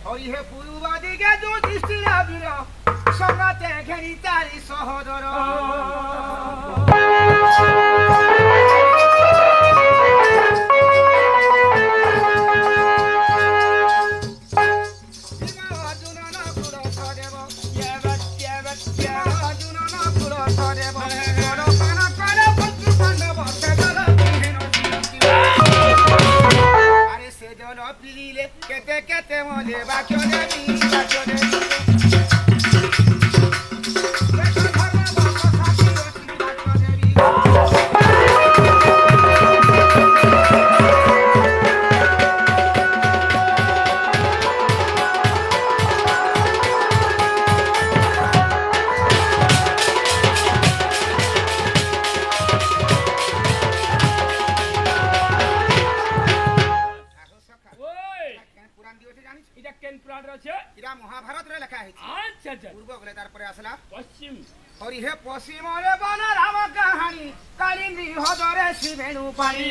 হই হে পূর্ব দিকে যুধিষ্ঠিরা বীর সঙ্গতে ঘেরি তারি সহোদর কেতে কেতে মলে বাক্য দেবী বাক্য দেবী মহাভারত লেখা হয়েছে আচ্ছা আচ্ছা পূর্ব বলে তারপরে আসলা পশ্চিম হরি হে পশ্চিম রে বন রাম কাহানি কালিন্দী হদরে শিবেণু পানি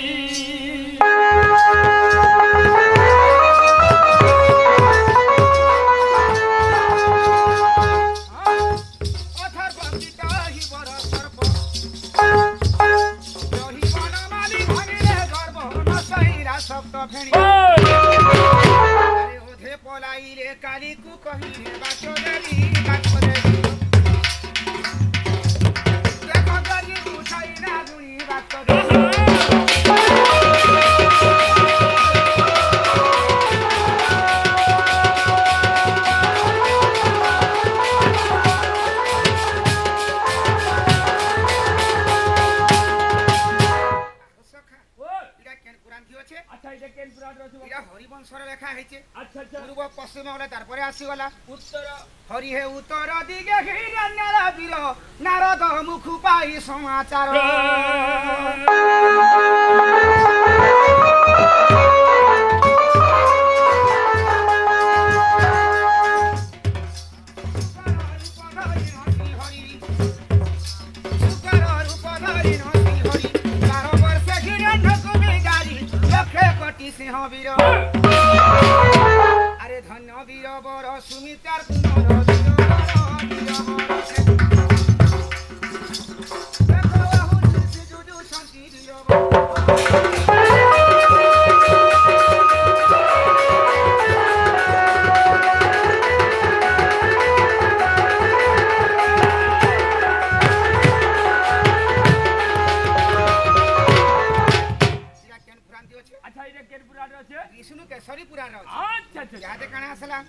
অথর বন্দিতা হি বর সর্প রহি বন মালি ভাঙিলে গর্ব নসাইরা শক্ত ফেনি পলাইলে কালিকু কহিলে বাক্য দেবী বাক্য দেবী দেখো গরি উঠাই না গুণী বাক্য দেবী হরিবংশর লেখা হয়েছে পূর্ব পশ্চিম বলে তারপরে আসিগলা উত্তর হরি হে উত্তর দিকে হিরণ্যর বীর নারদ মুখ পাই সমাচার সিংহ বীর আরে ধন্য বীর বর সুমিতার কুমার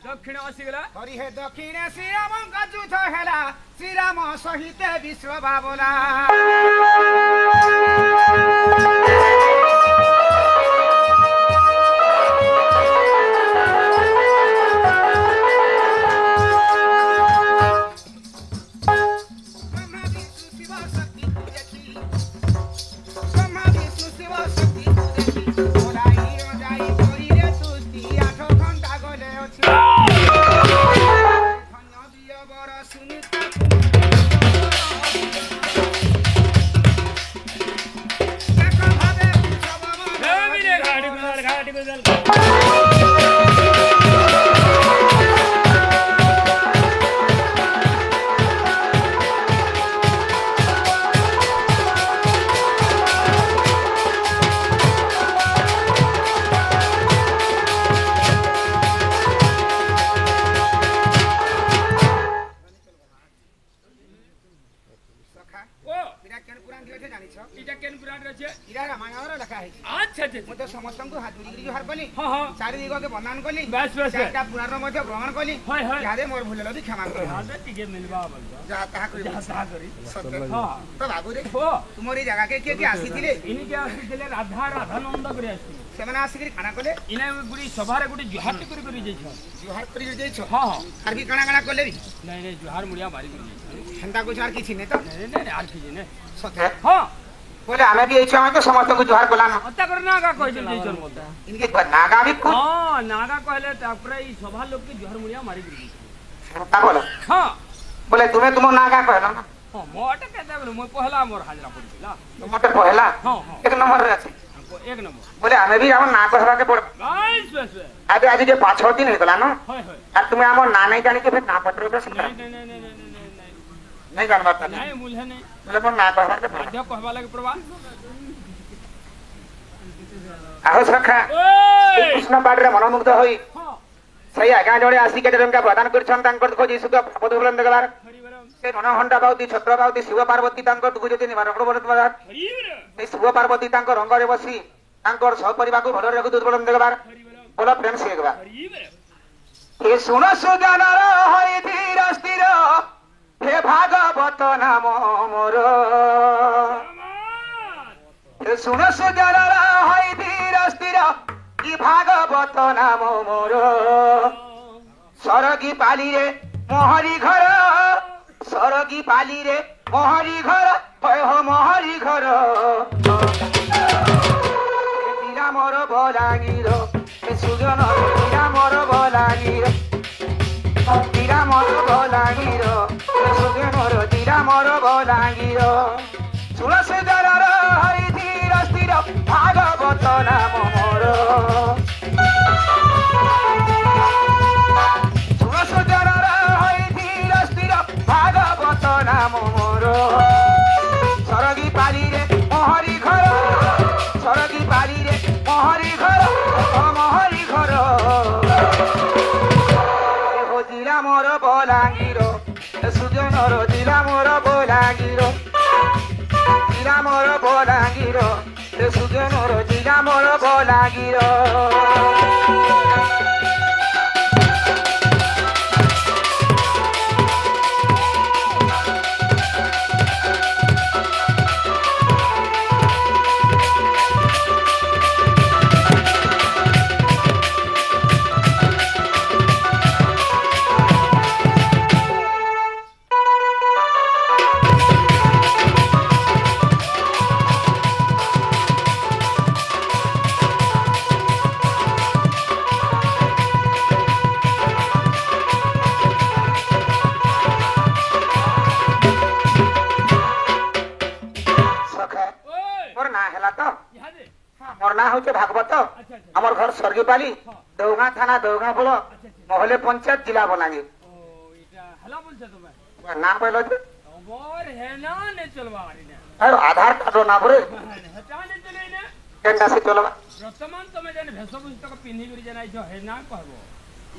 দক্ষিণ আসিগলা হরি হে দক্ষিণে শ্রীরামଙ୍କ ଯୁଦ୍ଧ ହେଲା ଶ୍ରୀରାମ ସହିତ ବିଶ୍ବ ବାବଲା समस्त हाथ जोड़ी जुहार कली चारि दिग के बंधन कली चारटा पुराण मध्य भ्रमण कली यादे मोर भूल भी क्षमा कर हादे टिके मिलबा जा ताहा करी तो बाबू रे तुमरी जगह के आसीथिले इनी के आसीथिले राधा राधानंद करे आसी सेमना आसी खाना कले इने गुडी सभा रे गुडी जुहार करी जाई छ हां आर भी कणा कणा कले नहीं जुहार मुड़िया मारी करी हंता कुछ आर किछि ने तो नहीं आर किछि ने सत्य हां बोले हमें भी इच्छा है तो समस्त को जुहार बोलाना हत्या कर नागा कह दे जन मत इनके नागा भी हां नागा कहले तापरे ई सभा लोग के जुहार मुड़िया मारी दी ता बोला हां बोले तुम्हें तुम नागा कहला हां मोटे कहते बोले मैं पहला मोर हाजरा पड़िला मोटे पहला हां एक नंबर रे আছে एक नंबर बोले हमें भी हम ना कहवा के पड़ बस बस अबे आज जो 5-6 दिन हो गला ना हाय हाय और तुम्हें हम ना नहीं जाने के फिर ना पत्र पे सिखा नहीं जान बात नहीं मुझे नहीं बोले पर ना कहवा के पड़ जो कहवा लगे प्रभा आहो सखा कृष्ण पाडरे मनमुग्ध होई सही आज्ञा जोड़े आसी के जन का प्रदान करछन तांकर खोजी सुख पद बुलंद गलार से 9 घंटा बाउती छत्र बाउती शिव पार्वती तांकर दुगुजती निवारण बरत बरात से शिव पार्वती तांकर रंग रे बसी तांकर सब परिवार को भलो रखु बुलंद गलार बोला प्रेम से एकबार हे सुनो सुजानर होई धीर स्थिर हे भागवत नाम मोर हे सुनो सुजानर होई धीर स्थिर कि भागवत नाम मोर सरगी पाली रे मोहरी घर सरगी पाली रे मोहरी घर होय हो मोहरी घर तीरा मोर बलांगीर हे सुजन तीरा मोर बलांगीर तीरा मोर बलांगीर हे सुजन तीरा मोर बलांगीर सुन सुजनर हरि धीर स्थिर भागवत नाम मोर सुन सुजनर हरि धीर स्थिर भागवत नाम मोर सरगी पाली रे मोहरी घर सरगी पाली रे मोहरी घर मोहरी घर हो जिला मोर बलांगीर सुजनर जिला मोर बलांगीर जिला मोर बलांगीर सुजनर जिला मोर बलांगीर भागवत आमर घर स्वर्गीपाली दौगा थाना दौगा बोल महले पंचायत जिला बलांगीर ना बोलो आधार कार्ड ना बोले केंदा से चलबा वर्तमान तमे जने भेष पुस्तक पिन्ही करी जनाइ छ हे ना कहबो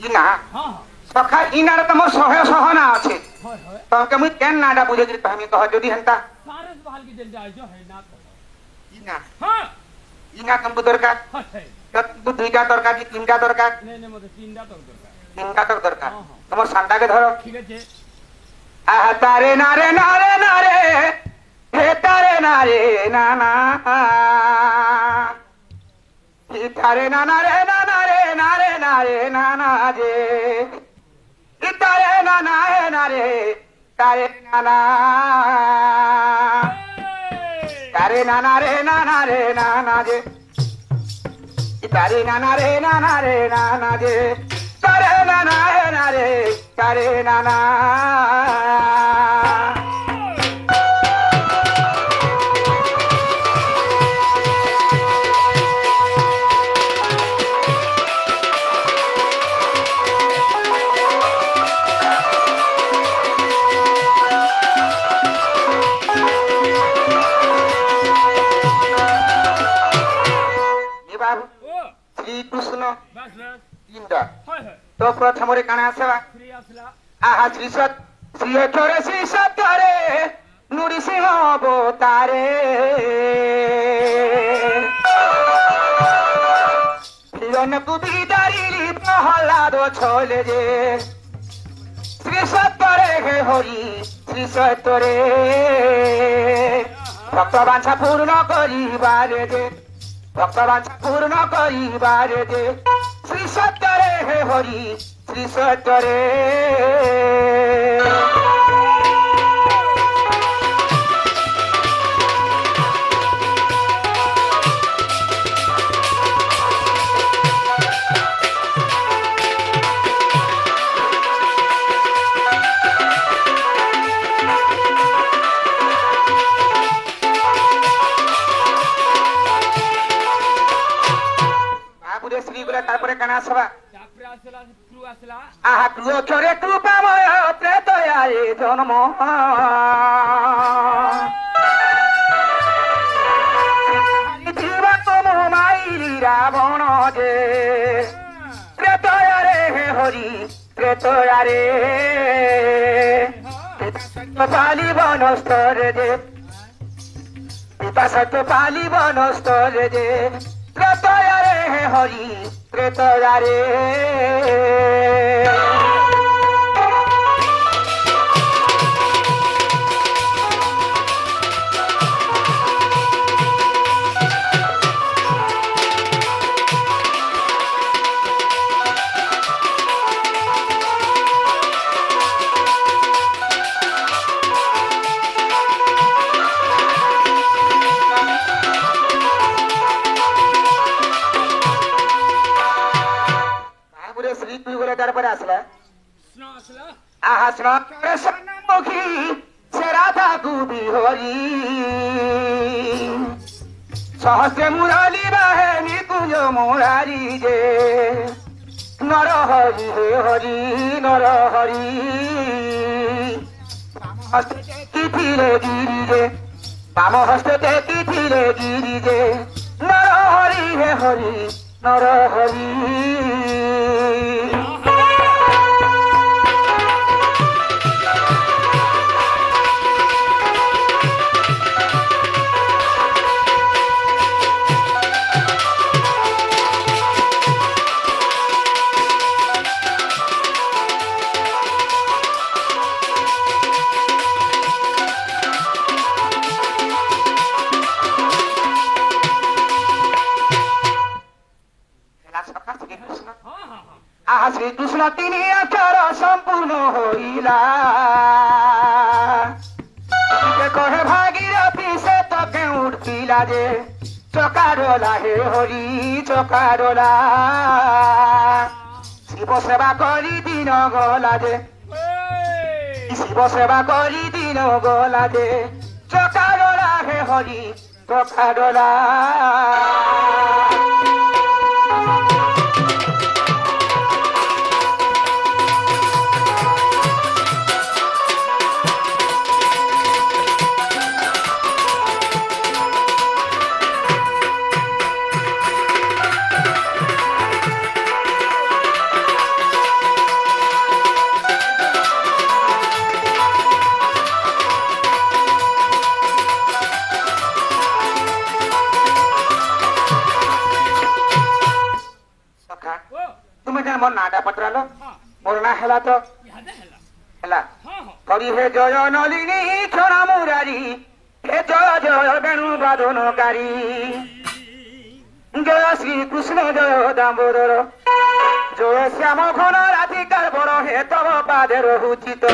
ई ना हां सखा ई ना त मोर सहे सहना আছে होय होय त के मुई केन नाडा बुझे कि तहमी कह जदी हंता सारस बहाल की जल जाय छ हे ना ई ना हां इना तुमको दरकार तुमको दुईटा दरकार कि तीनटा दरकार नहीं नहीं मते तीनटा तक दरकार तीनटा तक दरकार तुम्हार सांडा के धरो ठीक है आ तारे नारे नारे नारे हे तारे नारे नाना हे तारे नारे नारे नारे नारे नाना जे हे तारे नाना हे नारे तारे नाना तारे नाना रे नाना रे नाना जे तारे नाना रे नाना रे नाना जे तारे नाना हे नारे तारे नाना तो प्रथम काना आसवा आहा श्री सत श्री अठरे श्री सतरे नुरी सिंह अवतारे हिरण कुबिदारी प्रहलाद छोले जे श्री सतरे हे हरि श्री सतरे भक्तवांछा पूर्ण करिबारे जे भक्तवांछा पूर्ण करिबारे जे श्री सतरे हे हरि श्री सतरे আসবা তারপরে আসলা ক্রু আসলা আহা ক্রোধরে কৃপাময় প্রেতয়ারে জন্ম জীবাত্ম মাইলি রাবণ যে প্রেতয়ারে হে হরি প্রেতয়ারে পালিব নস্তরে যে পিতা সত্য পালিব নস্তরে যে প্রেতয়ারে হে হরি প্রেতয়ারে তারপরে আসলা আহা স্নামুখী সে রাধা গুবি হরি সহস্রে মুরালি বাহে নিকুঞ্জ মুরারি যে নর হরি হে হরি নর হরি হস্তে কিথিলে গিরি যে বাম হস্তে কিথিলে গিরি যে নর হরি হে হরি নর হরি আহা শ্রীকৃষ্ণ তিনি অক্ষর সম্পূর্ণ হইলা কহে ভাগীরথী সে তো উঠিলা যে চকারলা হে হরি চকারলা শিব সেবা করি দিন গলা যে শিব সেবা করি দিন গলা যে চকারলা হে হরি চকারলা মোর নাটা পত্রালো মোর না হেলা তো হেলা করি হে জয় নলিনী ছড়া মুরারি হে জয় জয় বেণু বাদনকারী জয় শ্রীকৃষ্ণ জয় দামোদর জয় শ্যাম ঘন রাধিকার বড় হে তব পাদে রহুচিত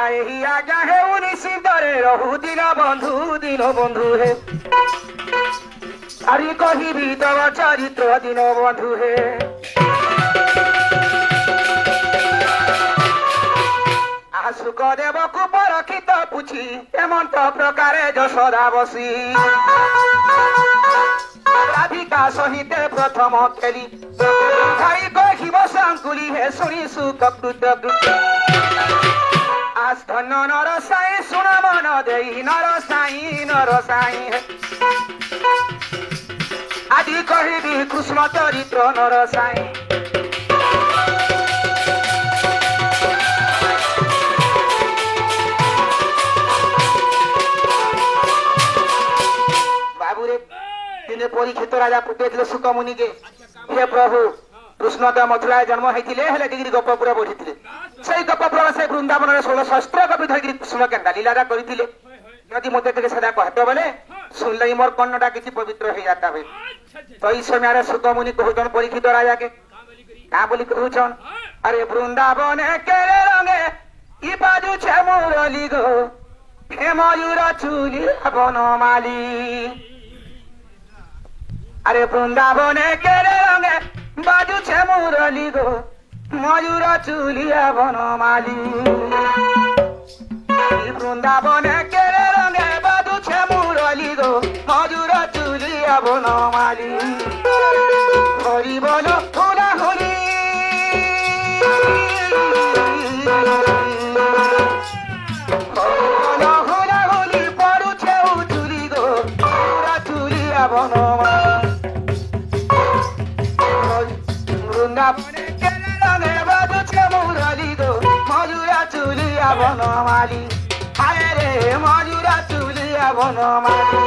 এই আজ্ঞা হে নিশ্চিন্তরে রহু দিন বন্ধু হে আরি কহিবি তব চরিত্র দিন বন্ধু হে সুখদেব কুপরক্ষিত পুছি হেমন্ত প্রকারে যশোদা বসি রাধিকা সহিতে প্রথম খেলি ভাই কহিব শাঙ্কুলি হে শুনি সুখ আজ ধন্য নর সাই শুণ মন দেই নর সাই আদি কহিবি কৃষ্ণ চরিত্র নর সাই বাবুরে দিনে পরীক্ষিত রাজা পুটেছিল সুকমুনিকে হে প্রভু কৃষ্ণ তো মথুরায় জন্ম হয়েছিলে হেলে ডিগ্রি গোপপুরে বঢ়িଥିଲେ সেই গোপপুর সেই বৃন্দাবনের 16 শস্ত্র কবি ধরি কৃষ্ণ কেন্দ্রা লীলারা করিଥିଲେ যদি মধ্যে থেকে সেটা কহতে বলে শুনলে মোর কর্ণটা কিছু পবিত্র হয়ে যাতা হবে তো এই সময় সুকমুনি কহুছন পরীক্ষিত রাজাকে কা বলি কহুছন আরে বৃন্দাবনে কেড়ে রঙে ই বাজুছে মুরলি গো হে ময়ূর চুলি বনমালী আরে বৃন্দাবনে কেড়ে রঙে বাজুছে মুরলি গো ময়ূর চুলিয়া বনমালী বৃন্দাবনে কেড়ে রঙে বাজুছে মুরলি গো ময়ূর চুলিয়া বনমালী হরি বল হুলা হুলি হুলা হুলি পড়ুছে চুলি গো পুরা চুলিয়া বৃন্দাবনে কেলে রঙে বাজুছে মুরলি গো মজুরা চুলিয়া বনমালী হায় রে মজুরা চুলিয়া বনমালী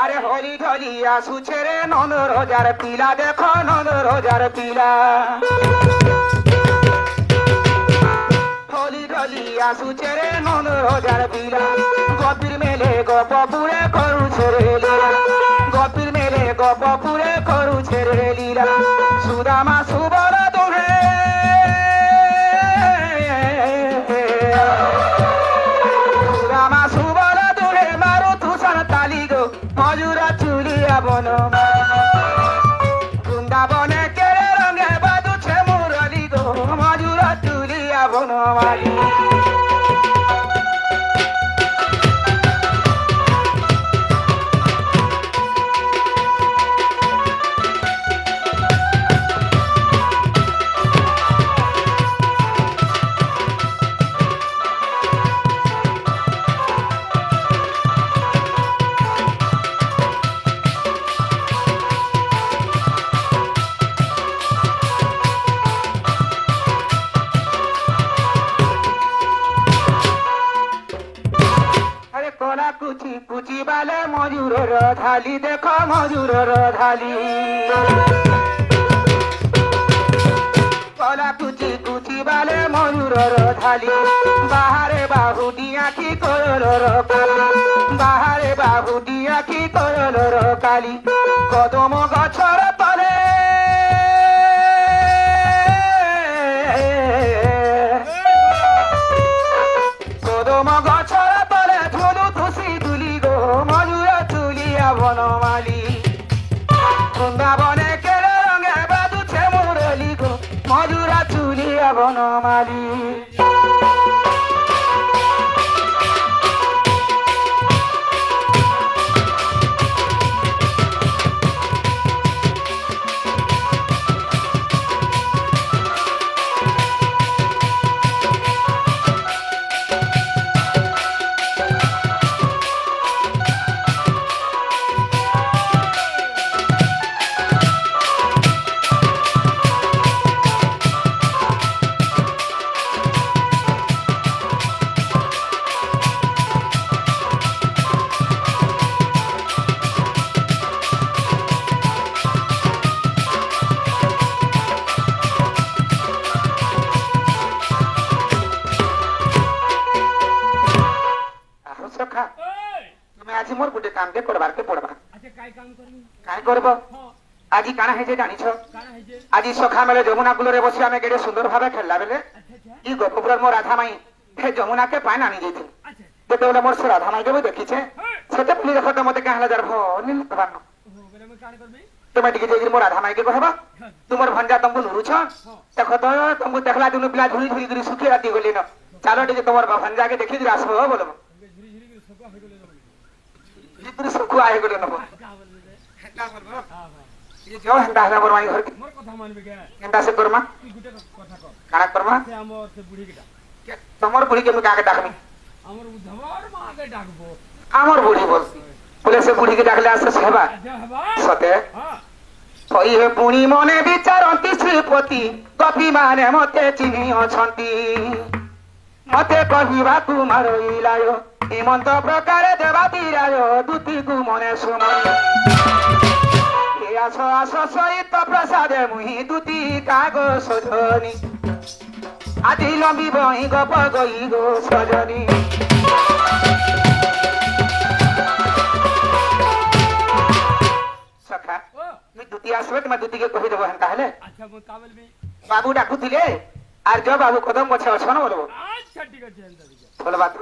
আরে হলি ঢলি আসুছে রে নন রোজার পিলা দেখো নন রোজার পিলা হলি ঢলি আসুছে রে নন রোজার পিলা গপির মেলে গপ পুরে করুছে রে লীলা গপির মেলে গপ পুরে করুছে রে লীলা সুদামা সুবল দোহে সুদামা সুবল দোহে মারু তুষার তালি গো মজুরা চুলিয়া বৃন্দাবনে কেড়ে রঙে বাজুছে মুরলি গো মজুরা চুলিয়া বনমালী কুচি কুচি বালে মজুরর ধালি দেখো মজুরর ধালি কলা কুচি কুচি বালে মজুরর ধালি বাহারে বাহু দিয়া কি করলর কালি বাহারে বাহু দিয়া কি করলর কালি কদম গছর তলে কদম গছর বনমালী বৃন্দাবনে কেড়ে রঙে বাজুছে মুরলি গো মজুরা চুলিয়া বনমালী আজি মোর গোটে কামকে করবারকে পড়বা কাই করব আজি কানা হয়েছে জানিছ আজি সখা মেলে যমুনা কূলরে বসে আমি গেড়ে সুন্দর ভাবে খেললা বেলে ই গোপপুরের মোর রাধা মাই হে যমুনাকে পায় আনি যাইছিল যেতবেলে মোর সে রাধা মাইকে দেখিছে সেটা বলি দেখো তো মতে কাহলা যার ভনিল পান তুমি টিকে যাই মোর রাধা মাইকে কহবা তোমার ভঞ্জা তমকু নুরুছ দেখো তো তমকু দেখলা দিন পিলা ঝুড়ি ঝুড়ি করে শুকিয়ে রাতি গলি না চালো টিকে তোমার ভঞ্জাকে দেখি দিলে আসবো বলবো শুকুয়া হয়ে গেল নব যাও হেন্তা হেলা বরমাই ঘর মোর কথা মানবে কে হেন্তা সে করমা তুই গুটে কথা কর কারা করমা সে আমর সে বুড়ি কিটা তোমার বুড়ি কে কাকে ডাকমি আমর উদ্ধবর মাকে ডাকবো আমর বুড়ি বলে সে বুড়ি কে ডাকলে আসে সেবা সতে হ্যাঁ কই হে পুনি মনে বিচারন্তি শ্রীপতি কপি মানে মতে চিনি অছন্তি মতে কহিবা তুমার ইলায় হিমন্ত প্রকারে দেবাতিরায় দুতিকু মনে শুন আস আস সহিত প্রসাদে মুহি দুতি কাগ সজনি আজি লম্বিব গপ গই গো সজনি आसबे तुम दुटी के कहि देबो हन कहले अच्छा मु काबल भी बाबू डाकुथिले आर जो बाबू कदम पछे अछन बोलबो अच्छा ठीक है बोल बात